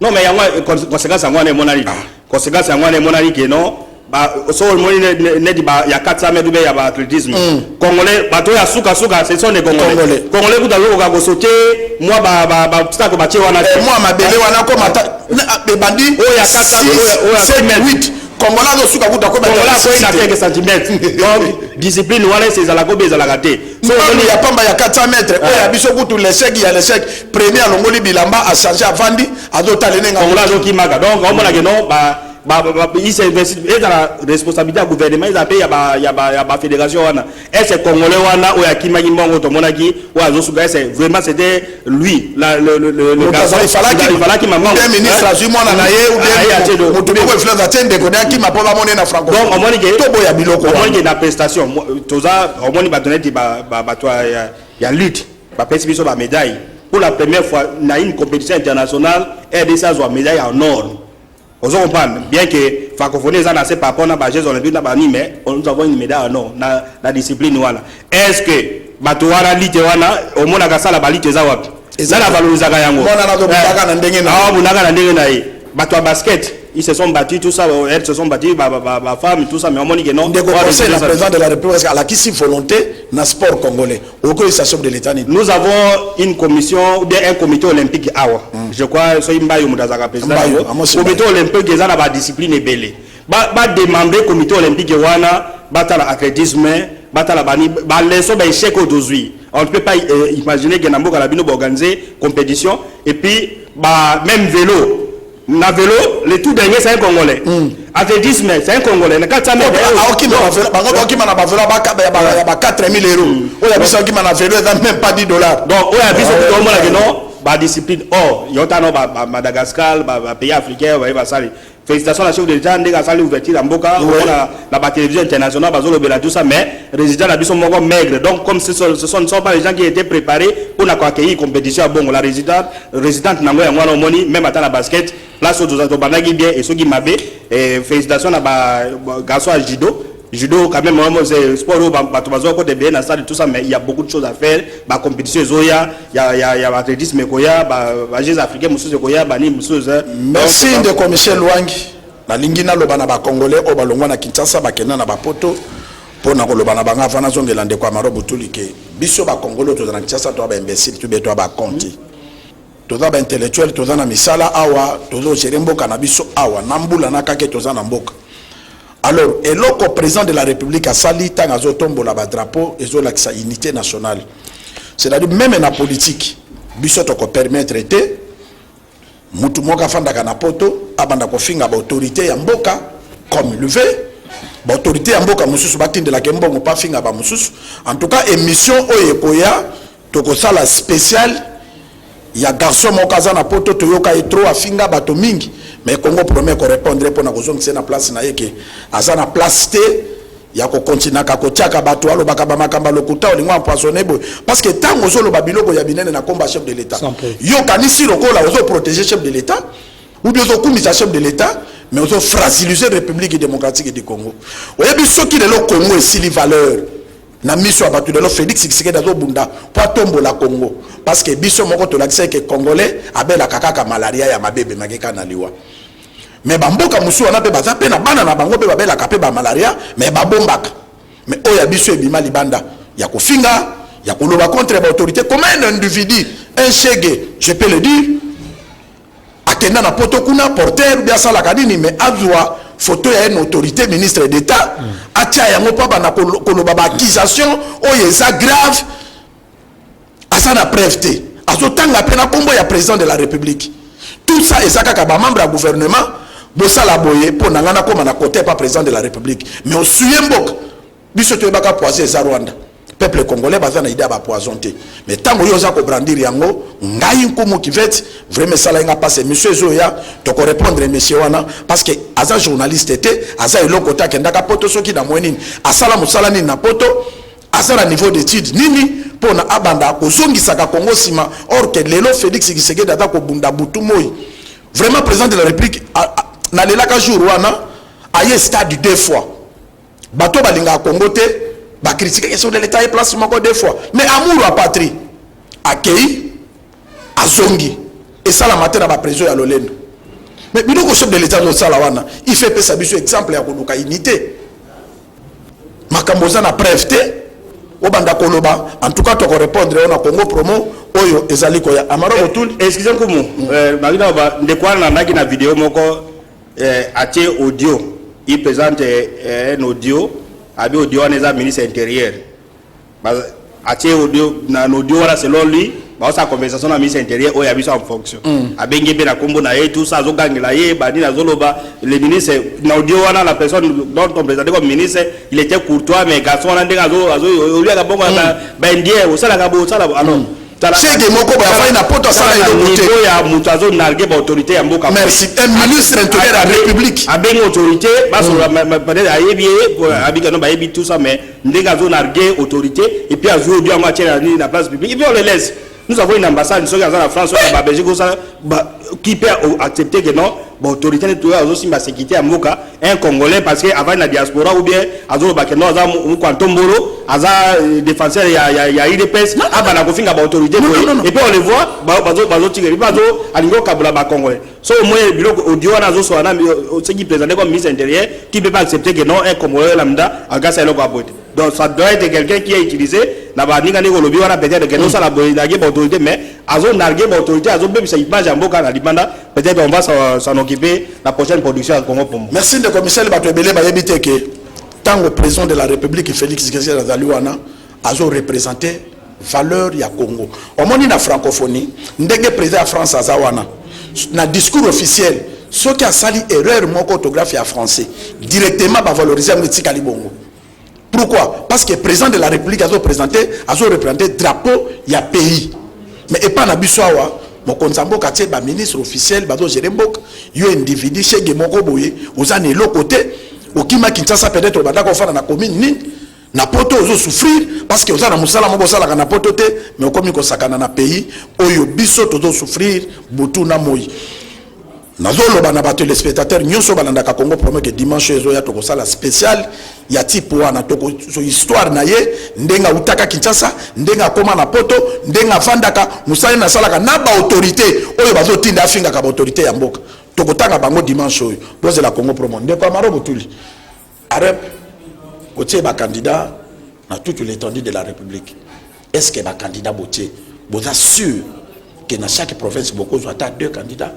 non mais yango conséquence yango na monali conséquence yango na monali que non ba so moni ne di ba ya 400 mètres ya ba athlétisme congolais bato ya suka ce sont des congolais ku dalo ka sauter moi ba tita ko batie wana moi mabele wana ko mata be bandi o ya 400 8 congolais do suka ku dako ba congolais ko ina quelques centimètres donc discipline wana c'est za la ko beza la gâté so on ya pamba ya 400 mètres o ya biso ku tu l'échec ya l'échec premier longoli bilamba a changer avandi azota lenenga congolais zo ki maga donc on mona que non il s'est investi dans la responsabilité du gouvernement il a payé la fédération wana et c'est congolais wana ou ya kimaki mbongo to monaki ou azo suga c'est vraiment c'était lui le garçon il fallait qu'il maman le ministre a jumon na ye ou bien moto ko influence atende ko ki ma pa ba monner na franco donc on moni que to boya biloko on moni que la prestation toza on moni ba donner ba toi ya lutte ba pesi biso ba médaille pour la première fois na une compétition internationale RDC a médaille en or. On comprend bien que francophonie est assez par rapport à la Jeux olympiques, mais nous avons une médaille en or dans la discipline. Est-ce que Batouara Litewana, au moins la salle à Balite Zawap, et ça la valorisation yango. Bateau basket, ils se sont battus, tout ça, elles se sont battues, ma femme, tout ça, mais on m'a dit que non. Le président de la République a la qui volonté dans le sport congolais, au cours de l'État. Nous avons une commission, ou bien un comité olympique. Je crois que c'est Mbayo Moudazaka président. Le comité olympique, ils ont la discipline belée. Ba demander au comité olympique, bata l'athlétisme, bata la bani, les soins échec aujourd'hui. On ne peut pas imaginer que Nambo Galabino va organiser compétition et puis même vélo. Na vélo, le tout dernier c'est un Congolais. Athlétisme, c'est un Congolais. Na 400 mètres. Qui m'a vélo, ba 4000 euros. On a besoin qui m'a vélo, même pas 10 dollars. Donc on a besoin de comment là non, ba discipline. Oh, il y a non ba Madagascar, ba pays africain, ba ça. Félicitations à la chef de l'État, ndeka sali ouverture en Boka, on a la télévision internationale, bazolo bela tout ça, mais résultats la biso moko maigre. Donc comme ce ne sont pas les gens qui étaient préparés pour accueillir compétition à bon, la résidente nango ya mwana moni même à la basket, place aux autres banagi bien et ceux qui m'avaient félicitations à ba garçon à judo quand même c'est sport côté bien dans ça tout ça mais il y a beaucoup de choses à faire ba compétition zoya il y a athlétisme koya ba jeux africains mususu koya ba ni mususu. Merci de commissaire Lwangi na lingina loba na ba congolais o ba longwa na Kinshasa ba kena na ba poto pona ko loba na banga fana zongela ndeko amarobo tulike biso ba congolais to na Kinshasa to ba imbécile to beto ba konti to ba intellectuel to na misala awa to zo cherembo kana biso awa nambula na kake to na mboka. Alors, et le président de la République a sali tant à zotombo la drapeau et la unité nationale. C'est-à-dire même dans la politique, biso to ko permettre traiter mutu moka fanda kana poto abanda ko finga ba autorité ya mboka comme le veut. Ba autorité ya mboka mususu batinde la kembo mo pa finga ba mususu. En tout cas, émission oyekoya to ko sala spécial ya garçon moka za na poto to yoka etro afinga bato mingi. Mais Congo promet qu'on répondrait pour la question que c'est la place na yeke asa na place té ya ko continue ka kotiaka bato alo bakaba makamba lokuta olingo empoisonné boy parce que tango zo lo babiloko ya binene na combat chef de l'état yo kanisi lokola ozo protéger chef de l'état ou bien ozo kumisa chef de l'état mais ozo fragiliser République démocratique du Congo oyebi soki lelo Congo esili valeur na miso abatu lelo Félix Tshisekedi azo bunda po tombo la Congo parce que biso moko to lakisa que congolais abela kaka malaria ya mabebe makeka na liwa mais bamboka musu wana pe baza pe na bana na bango pe babela ka pe ba malaria mais babombaka mais oya biso ebima libanda ya kofinga ya koloba contre l'autorité comme un individu un chege je peux le dire atenda na poto kuna porteur bien ça la kadini mais azwa photo ya une autorité ministre d'état atia yango pa bana koloba ba accusation oyo eza grave asa na preuve te azotanga pe na kombo ya président de la république tout ça ezaka ka ba membre ya gouvernement bosala boye po nangana koma na côté pas président de la république mais on suye mbok biso to baka poiser za Rwanda peuple congolais baza na idée ba poisonner mais tango yo za ko brandir yango ngai nkumu kivet vraiment sala nga passe monsieur Zoya to ko répondre monsieur wana parce que aza journaliste était aza eloko ta kendaka poto soki na mwenini asala musala ni na poto asala niveau d'étude nini po na abanda ko zongisa ka Congo sima or que lelo Félix Tshisekedi ata ko bunda butu moi vraiment président de la république na lelaka jour wana aye stade 2 fois bato balinga Congo te ba critiquer question de l'état et place moko 2 fois mais amour à patrie akei azongi et ça la matin na ba président ya lolendo mais biloko chef de l'état do sala wana il fait pesa biso exemple ya koluka unité makambo za na preuve te obanda koloba en tout cas to ko répondre on a Congo promo oyo ezali ko ya amaro botul excusez moi magina ba ndekwana naki na vidéo moko atie audio il présente un audio abi audio on est ministre intérieur atie audio na audio wala selon lui ba sa conversation na ministre intérieur oyo abiso en fonction abenge be na kombo na ye tout ça zogangela ye bani na zoloba le ministre na audio wana la personne dont on présentait comme ministre il était courtois mais garçon on ndeka zo lui ka bongo ba indien au sala ka bo sala alors chege moko ba fa ina poto sala ile côté ya mutazo narge ba autorité ya mboka merci un ministre intérieur de la république abenge autorité baso peut-être ayebi abika no ba yebi tout ça mais ndeka zo narge autorité et puis azo audio en matière na place publique et puis on le laisse. Nous avons une ambassade en France, en Belgique, qui peut accepter que non, l'autorité n'est aussi ma sécurité à Moka, un Congolais, parce qu'avant la diaspora, ou bien, Azo Bakeno, Azo Kwantomboro, Azo défenseur, il y a IDPS, Abana Kofinga, l'autorité, et puis on les voit, Bazo Tigre, Bazo, Alingo Kabula, Congolais. So, moi, le bureau audio, Azo Soana, ce qui présentait comme ministre intérieur, qui ne peut pas accepter que non, un Congolais lambda, a gassé le Kabot. Donc, ça doit être quelqu'un qui a utilisé, peut-être que nous sommes l'autorité, mais Azo nargué l'autorité, Azo même cette image en Boka, peut-être on va s'en occuper la prochaine production à Congo pour moi. Merci de commissaire Batouebele Bayebite que tant le président de la République Félix Tshisekedi Azalouana Azo représenté valeur ya Congo. Au moins na francophonie, ndenge président de France Azawana, na discours officiel, ceux qui a sali erreur mon orthographe en français, directement va valoriser Mitsika Libongo. Pourquoi? Parce que le président de la République a représenté le drapeau il y a pays. Mais et pas na biswawa, mon konzambo katie ba ministre officiel bazo jerembok, yo individu chez Gemoko boye, ozane lo côté, okima Kinshasa peut-être banda ko fana na commune ni na poto ozo souffrir parce que ozana musala mo bosala kana poto te, mais okomi ko sakana na pays oyo biso tozo souffrir butu na moyi. Nazolo bana ba téléspectateurs nyonso balanda ka Congo promet que dimanche ezoya toko sala spécial ya type wana toko so histoire na ye ndenga utaka Kinshasa ndenga koma na poto ndenga vandaka musali na salaka na ba autorité oyo bazo tinda afinga ka ba autorité ya mboka toko tanga bango dimanche oyo pose la Congo promo ndeko amaro botuli arep kotie ba candidat na toute l'étendue de la République. Est-ce que ba candidat botie vous assure que dans chaque province beaucoup soit 2 candidats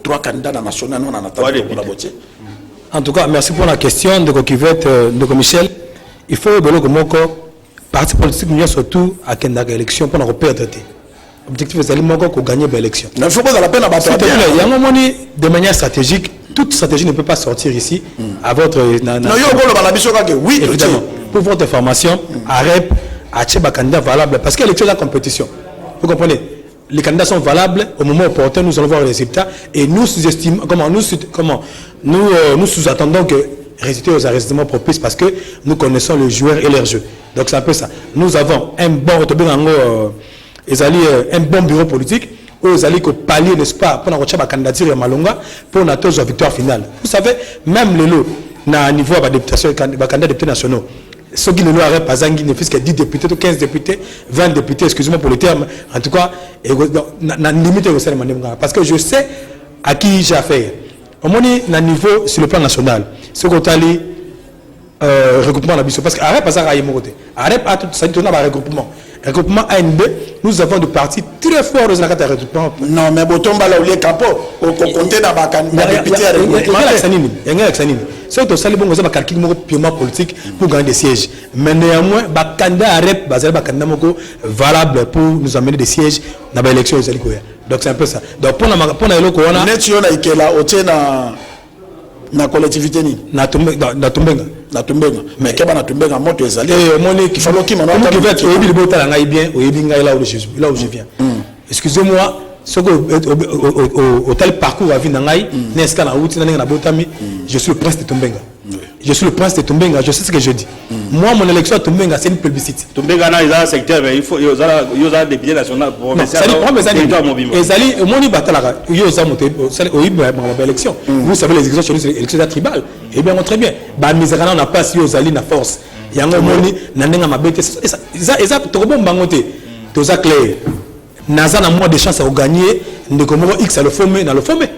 3 candidats nationaux non en attendant pour la voter. En tout cas, merci pour la question de Kokivette, de Michel. Il faut que le parti politique nous surtout à Kendaka élection pour nous perdre. L'objectif est de gagner l'élection. Il faut pas la peine à battre. Il y a un moment de manière stratégique, toute stratégie ne peut pas sortir ici à votre. Oui, évidemment. Pour votre information, AREP a un candidat valable parce que l'élection est la compétition. Vous comprenez? Les candidats sont valables au moment opportun, nous allons voir les résultats et nous sous-estimons, nous sous-attendons que résultats aux arrêtements propices parce que nous connaissons les joueurs et leurs jeux. Donc c'est un peu ça. Nous avons un bon un bon bureau politique où ils allaient pallier, n'est-ce pas, pour la candidature à Malonga pour la victoire finale. Vous savez, même le lot, à niveau de la députation, des candidats députés nationaux, ceux qui ne l'ont pas ne font que 10 députés, 15 députés, 20 députés, excusez-moi pour le terme, en tout cas, limité au sein parce que je sais à qui j'ai affaire. Au moins, à niveau sur le plan national, ce qu'on a dit, regroupement de parce que arrête pas ça à côté. Arrête pas tout ça, tout un regroupement. Regroupement ANB, nous avons des partis très forts dans la regroupement. Non, mais bon, là où les capots, au compter dans la député à regroupement. Il y a un c'est au salon, vous avez un calcul purement politique pour gagner des sièges. Mais néanmoins, le candidat arrête, valable pour nous amener des sièges dans l'élection. Donc c'est un peu ça. Donc pour la locaux, on a. Net, on a été là, na collectivité ni na Tumbenga mais keba na Tumbenga moto ezali moni qui falo qui maintenant qui va être oyebi libota la ngai bien oyebi ngai là où je viens excusez-moi ce que au tel parcours à vie na ngai n'est-ce na outi na na botami je suis le prince de Tumbenga. Je suis le prince de Tumbenga, je sais ce que je dis. Moi, mon élection à Tumbenga, c'est une plébiscite. Tumbenga, il y a un secteur, mais il faut y avoir des députés nationaux pour faire élection. Vous savez, les élections chez nous, c'est l'élection tribale. Eh bien, très bien. On n'a pas si aux alliés, la force. Il y a un moment, ça clair. Naza a moins de chances à gagner, de comment X à le former, dans le former.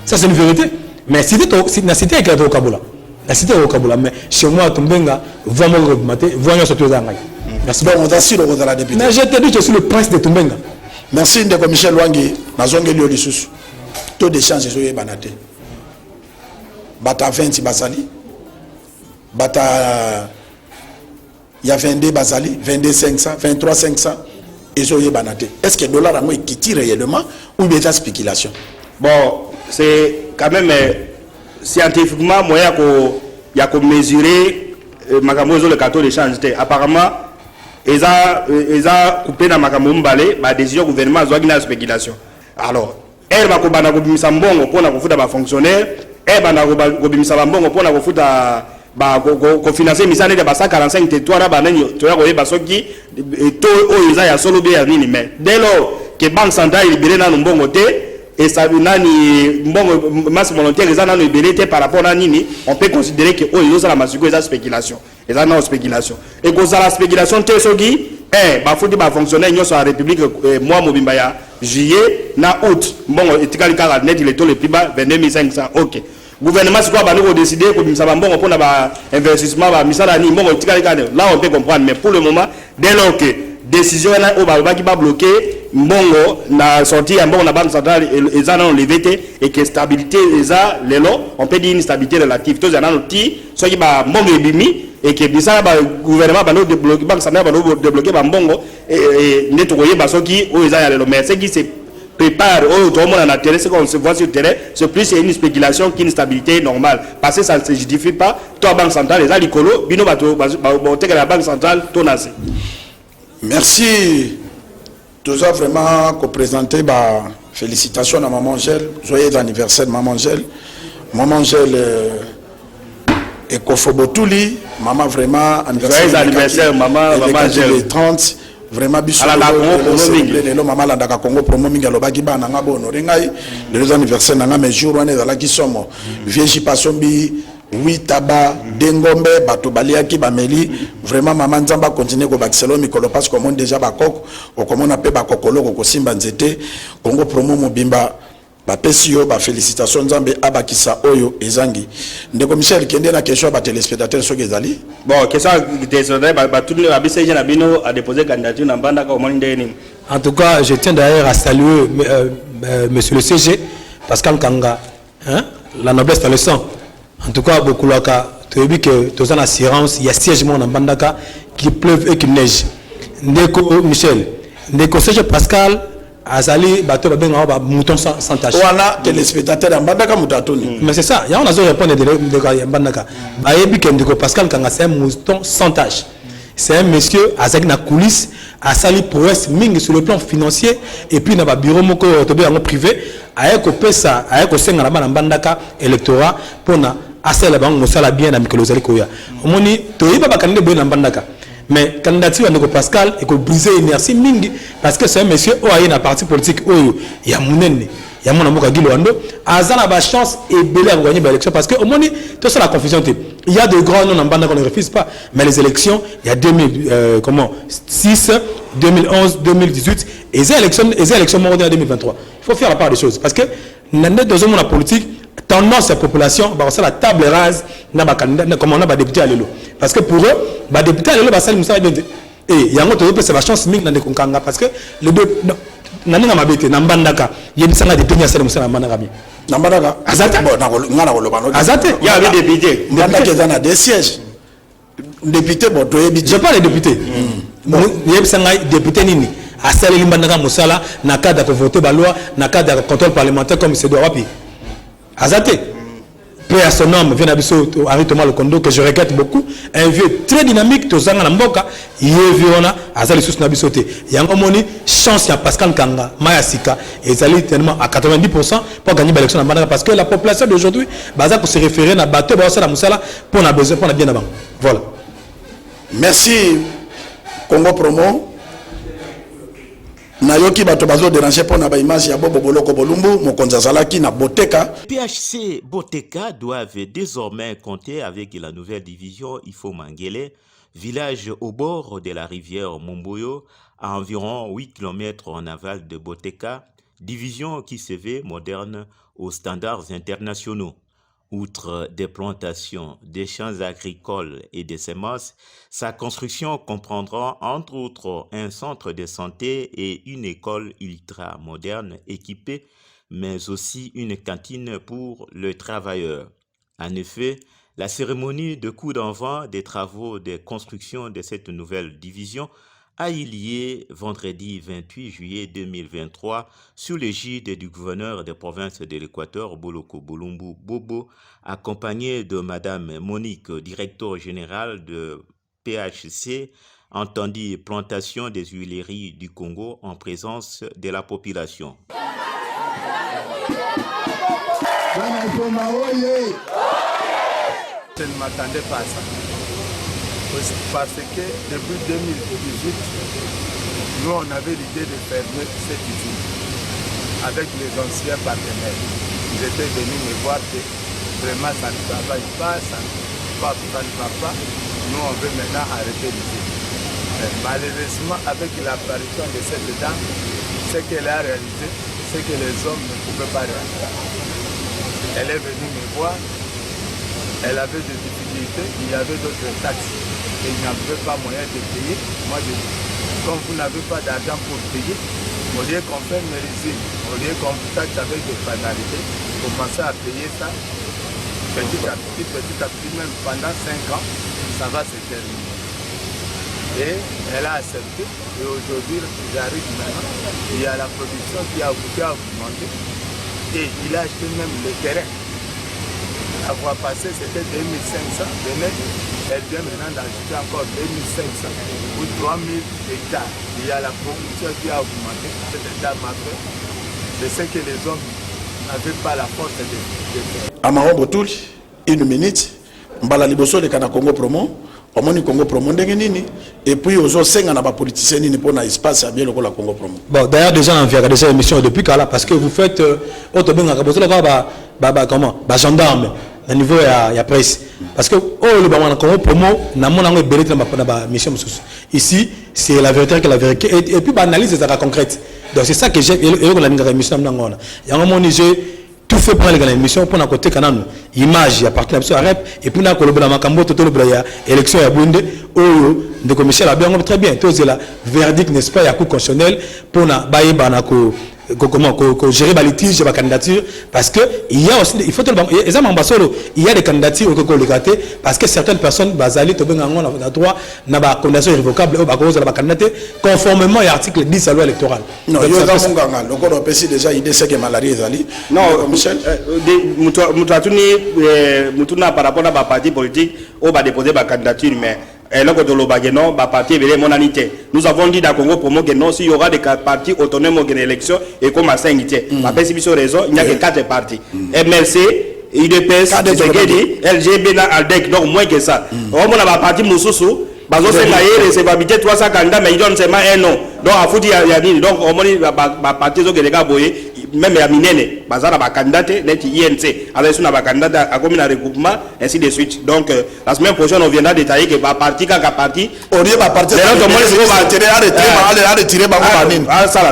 Ça, c'est une vérité. Mais si la cité est au Kaboula. La cité est au Kaboula, mais chez moi, à Tumbenga, vraiment remonter, voyons surtout aux Angaï. Merci. Donc, on t'assure au la députée. Mais je te dis, je suis le prince de Tumbenga. Merci, Ndeko Michel Lwangi. Nazonge Lio Lissus. Taux d'échange, je suis banaté. Bata 20 Basali. Bata. Il y a 22 Basali, 22 500, 23 500. Et je suis banaté. Est-ce que le dollar a qui tire réellement ou bien la spéculation? Bon, c'est quand même scientifiquement moyen qu'il y a mesurer le carton d'échange. Apparemment, ils ont coupé dans la décision du gouvernement de la spéculation. Alors, elle va couper pour la fonctionnaire, elle va pour financer 145 territoires, mais dès lors que la Banque centrale est libérée dans le bon côté, et ça masse volontaire par rapport à Nini, on peut considérer que la spéculation. Et ça non spéculation. Et que ça la spéculation, fonctionnaire sur la République, moi, Mobimbaya, juillet, na août, bon, et net, il est le plus bas, 22 500, ok. Le gouvernement, c'est quoi, nous décider que ça va bon pour l'investissement, là, on peut comprendre, mais pour le moment, dès lors que décision qui va bloquer, Mbongo na sorti en bon la banque centrale et ça non levé et que stabilité ça les lots on peut dire une stabilité relative tous en outil soit qui va mbongo ebimi et que bisa ba gouvernement ba no débloquer banque centrale ba no débloquer ba mbongo et nettoyer ba soki o ça les lots mais ce qui se prépare au tout le monde en terrain ce qu'on se voit sur le terrain c'est plus une spéculation qu'une stabilité normale parce que ça ne se justifie pas toi banque centrale les alicolo bino ba la banque centrale tonacé. Merci. Tout ça vraiment représenté, félicitations à Maman Angèle, joyeux anniversaire Maman Angèle. Maman Angèle et Kofobotouli, Maman vraiment anniversaire Maman Angèle 30 vraiment bisous Maman Landaka Congo promo minga lobaki ba nanga bono rengai les anniversaires nanga mes jours on est dans la qui sommes vieille pasombi oui taba dengombe bato baliaki bameli vraiment maman nzamba continuer ko bakiselo mikolo parce que monde déjà bakoko o comme on appelle bakokolo ko simba nzete Congo promo mobimba ba pesio ba félicitations nzambe abakisa oyo ezangi ndeko Michel kende na question ba téléspectateurs soki ezali bon question téléspectateurs ba tout le abisé na bino a déposé candidature na banda ka omoni ndeni. En tout cas je tiens d'ailleurs à saluer monsieur le CG Pascal Kanga hein la noblesse dans le sang. En tout cas, beaucoup tu as vu que tu as une assurance, il y a siège dans Bandaka qui pleuve et qui neige. Ndeko Michel, Ndeko Serge Pascal, Azali, bateau mouton sans tache. Voilà, téléspectateur en Bandaka moutatoni. Mais c'est ça, il y a un répondre de Bandaka. Bayebi que Ndeko Pascal quand c'est un mouton sans tache. C'est un monsieur Azali na coulisse, Azali prouesse ming sur le plan financier et puis dans le bureau moko privé, avec pesa, avec senga na Bandaka électorat pour na asala bango mosala bien na mikolo zali koya omoni toyiba ba candidat boye na mbandaka mais candidature de Pascal et que briser inertie mingi parce que c'est un monsieur ou a une parti politique ou il y a monene il y a mon amour Guy Luando azana ba chance et belé à gagner l'élection parce que au moins tout ça la confusion il y a de grands noms en bande qu'on ne refuse pas mais les élections il y a 2006 2011 2018 et les élections modernes en 2023 il faut faire la part des choses parce que dans la politique tendance à la population bah ça la table rase na ba candidat comme on a ba député à l'élo parce que pour eux ba député à l'élo ba sali musa bien et il y a un autre c'est la chance mingi na de konkanga parce que les deux nani na mabete na mbandaka yebisanga député à sali musa na mbandaka bien na mbandaka azate bon na ngana ko lobano azate il y a des députés mbandaka ezana des sièges député bon to yebi je parle des députés yebisanga député nini à sali mbandaka musala na cadre de voter ba loi na cadre de contrôle parlementaire comme c'est doit wapi Azate, paix à son nom, vient d'Abisso, Henri Thomas Lokondo, que je regrette beaucoup, un vieux très dynamique, Tozanga Namboka, Yeviona, Azali Sous Nabisote. Il y a un moni, chance, il y a Pascal Kanga, Maya Sika, et Zali tellement à 90% pour gagner l'élection en Bandana, parce que la population d'aujourd'hui, Baza pour se référer à Bateau, Baza Moussala, pour on a besoin, pour on a bien avant. Voilà. Merci, Congo Promo. Nayoki bato bazo déranger pour na ba image ya Bobo Boloko Bolumbu mokonza zalaki na Boteka. PHC Boteka doivent désormais compter avec la nouvelle division Ifo Mangele, village au bord de la rivière Momboyo, à environ 8 km en aval de Boteka, division qui se veut moderne aux standards internationaux. Outre des plantations, des champs agricoles et des semences, sa construction comprendra entre autres un centre de santé et une école ultra-moderne équipée, mais aussi une cantine pour les travailleurs. En effet, la cérémonie de coup d'envoi des travaux de construction de cette nouvelle division a eu lieu vendredi 28 juillet 2023 sous l'égide du gouverneur de province de l'Équateur, Boloko Bolumbu Bobo, accompagné de Madame Monique, directeur général de PHC, entendu plantation des huileries du Congo en présence de la population. Je ne m'attendais pas à ça. Parce que depuis 2018, nous on avait l'idée de fermer cette usine avec les anciens partenaires. Ils étaient venus me voir que vraiment ça ne travaille pas, ça ne va pas. Nous on veut maintenant arrêter l'usine. Malheureusement, avec l'apparition de cette dame, ce qu'elle a réalisé, c'est que les hommes ne pouvaient pas réaliser. Elle est venue me voir, elle avait des difficultés, il y avait d'autres taxes. Et il n'avait pas moyen de payer. Moi, je dis, comme vous n'avez pas d'argent pour payer, au lieu qu'on ferme l'usine, au lieu qu'on vous taxe avec des pénalités, commencez à payer ça petit à petit, même pendant 5 ans, ça va se terminer. Et elle a accepté. Et aujourd'hui, j'arrive maintenant, il y a la production qui a augmenté. Et il a acheté même le terrain. La fois passée, c'était 2500 de net. Elle vient maintenant d'ajouter encore 2500 ou 3000 hectares. Il y a la production qui a augmenté. Cette dame a fait. C'est ce que les hommes n'avaient pas la force de faire. Amaro Botoul, 1 minute. Mbala liboso le kana Congo Promo. Omoni Congo Promo ndenge nini. Et puis aux autres, na ba politiciens nini pour na espace à bien le Congo Promo. Bon, d'ailleurs déjà on vient déjà l'émission depuis là parce que vous faites autobenga kabosola comment gendarme. Au niveau ya presse parce que le bamana Congo Promo na mona ngo belete na ba mission mususu ici c'est la vérité que la vérité et puis analyse des cas concrètes donc c'est ça que j'ai et on a une émission na ngona ya ngomoni j'ai tout fait pour la émission pour na côté kananu image ya partenaire sur rep et puis na ko lobela makambo to lobela ya élection ya bunde oyo ndeko Michel a bien très bien tout c'est la verdict n'est-ce pas ya coup constitutionnel pour na baye bana ko comment gérer la litige de la candidature parce que il y a aussi il faut il y a des candidatures au parce que certaines personnes basali to benga ngona na droit na ba condamnation irrévocable au ba cause la candidature conformément à l'article 10 de la loi électorale. Non, il y a nganga le corps PC déjà il décède que maladie ezali. Non, Michel mutuna par rapport à ba parti politique au ba déposer ba candidature mais nous avons dit dans Congo Promo que non, s'il y aura des partis autonomes dans l'élection et comme à 5 raison, il n'y a que 4 partis. MLC, IDPS, Tshisekedi, LGB, Aldec, donc moins que ça. On a parti Moussoussou, Bazo Sengaye, recevabilité 300 candidats, mais ils donnent seulement un nom. Donc à foutre Yanine, donc on a parti de les gars boyés, même à Minene, Bazar a candidat, net INC, alors on a candidat à commune à regroupement, ainsi de suite. Donc la semaine prochaine, on viendra détailler que parti quand parti. Au lieu de partir,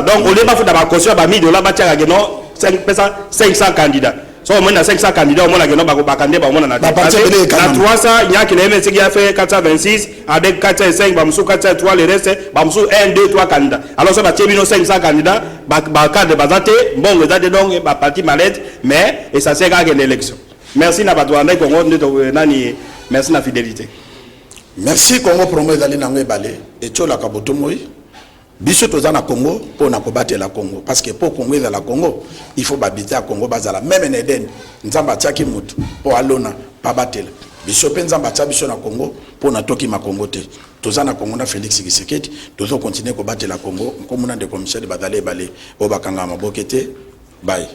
donc au lieu de faire la caution, on a mis de la matière à 500 candidats. So on a 500 candidats, on a gagné ba candidat, on a 300, il y a qui a fait 426 avec 405, bamsou 403 le reste bamsou 1 2 3 candidats. Alors ça va tirer 500 candidats, ba cadre bazate, bon vous êtes donc ba parti malade, mais et ça c'est gagner l'élection. Merci na batouanda Congo nani, merci na fidélité. Merci Congo promo dali na ngebale et chola kabotomoi. Biso toza na Congo pour na kobattre la Congo parce que pour Congo dans la Congo il faut habiter à Congo bazala même en Eden nzamba tiaki mutu pour alona pa batela biso pe nzamba tia biso na Congo pour na toki ma Congo te toza na Congo na Félix Tshisekedi tozo continuer ko battre la Congo comme na de commissaire bazale balé obakanga mabokete bye.